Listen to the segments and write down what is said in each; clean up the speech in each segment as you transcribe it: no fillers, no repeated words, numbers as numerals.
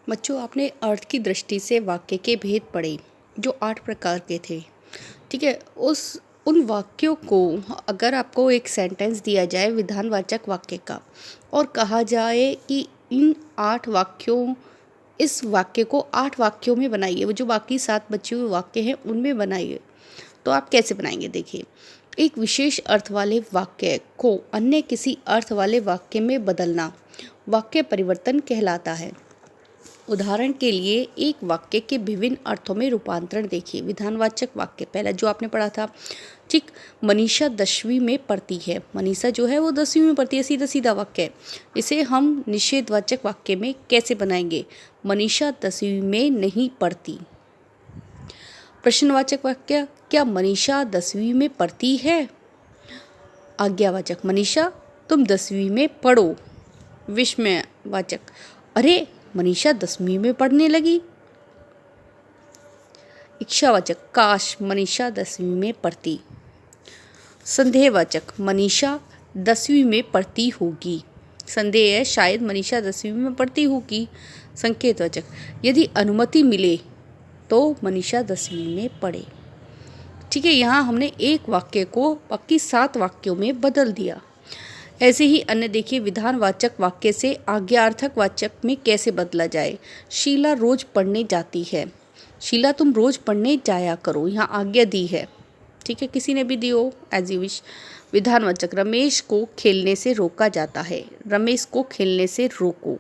बच्चों, आपने अर्थ की दृष्टि से वाक्य के भेद पढ़े जो 8 प्रकार के थे। ठीक है, उस उन वाक्यों को अगर आपको एक सेंटेंस दिया जाए विधानवाचक वाक्य का और कहा जाए कि इन 8 वाक्यों इस वाक्य को 8 वाक्यों में बनाइए, वो जो बाकी 7 बचे हुए वाक्य हैं उनमें बनाइए, तो आप कैसे बनाएंगे? देखिए, एक विशेष अर्थ वाले वाक्य को अन्य किसी अर्थ वाले वाक्य में बदलना वाक्य परिवर्तन कहलाता है। उदाहरण के लिए एक वाक्य के विभिन्न अर्थों में रूपांतरण देखिए। विधानवाचक वाक्य पहला जो आपने पढ़ा था, ठीक, मनीषा 10वीं में पढ़ती है। मनीषा जो है वो 10वीं में पढ़ती है, सीधा सीधा वाक्य है। इसे हम निषेधवाचक वाक्य में कैसे बनाएंगे? मनीषा 10वीं में नहीं पढ़ती। प्रश्नवाचक वाक्य, क्या मनीषा 10वीं में पढ़ती है? आज्ञावाचक, मनीषा तुम 10वीं में पढ़ो। विस्मयवाचक, अरे मनीषा 10वीं में पढ़ने लगी। इच्छावाचक, काश मनीषा 10वीं में पढ़ती। संदेहवाचक, मनीषा 10वीं में पढ़ती होगी। संदेह है, शायद मनीषा 10वीं में पढ़ती होगी। संकेतवाचक, यदि अनुमति मिले तो मनीषा 10वीं में पढ़े। ठीक है, यहाँ हमने एक वाक्य को बाकी 7 वाक्यों में बदल दिया। ऐसे ही अन्य देखिए, विधानवाचक वाक्य से आज्ञार्थक वाचक में कैसे बदला जाए। शीला रोज पढ़ने जाती है। शीला तुम रोज पढ़ने जाया करो, यहाँ आज्ञा दी है। ठीक है, किसी ने भी दी हो, एज यू विश। विधानवाचक, रमेश को खेलने से रोका जाता है। रमेश को खेलने से रोको।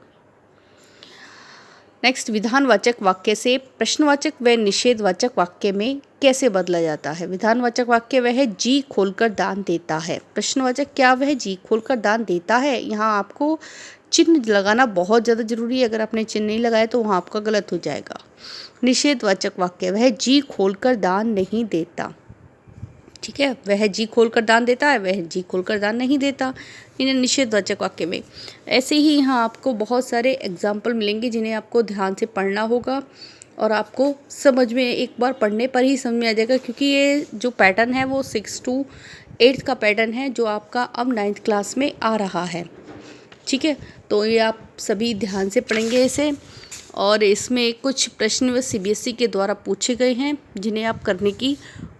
नेक्स्ट, विधानवाचक वाक्य से प्रश्नवाचक व निषेधवाचक वाक्य में कैसे बदला जाता है। विधानवाचक वाक्य वह जी खोलकर दान देता है। प्रश्नवाचक, क्या वह जी खोलकर दान देता है? यहाँ आपको चिन्ह लगाना बहुत ज़्यादा जरूरी है। अगर आपने चिन्ह नहीं लगाया तो वहाँ आपका गलत हो जाएगा। निषेधवाचक वाक्य, वह जी खोलकर दान नहीं देता। ठीक है, वह जी खोलकर दान देता है, वह जी खोलकर दान नहीं देता, इन्हें निषेधवाचक वाक्य में। ऐसे ही यहाँ आपको बहुत सारे एग्जाम्पल मिलेंगे जिन्हें आपको ध्यान से पढ़ना होगा और आपको समझ में एक बार पढ़ने पर ही समझ में आ जाएगा, क्योंकि ये जो पैटर्न है वो 6 to 8 का पैटर्न है जो आपका अब 9th क्लास में आ रहा है। ठीक है, तो ये आप सभी ध्यान से पढ़ेंगे इसे, और इसमें कुछ प्रश्न CBSE के द्वारा पूछे गए हैं जिन्हें आप करने की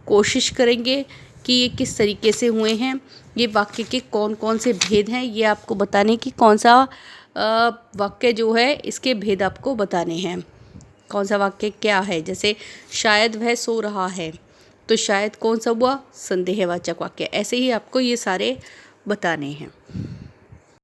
कोशिश करेंगे कि ये किस तरीके से हुए हैं। ये वाक्य के कौन कौन से भेद हैं, ये आपको बताने की कौन सा वाक्य जो है इसके भेद आपको बताने हैं। कौन सा वाक्य क्या है, जैसे शायद वह सो रहा है, तो शायद कौन सा हुआ? संदेहवाचक वाक्य। ऐसे ही आपको ये सारे बताने हैं।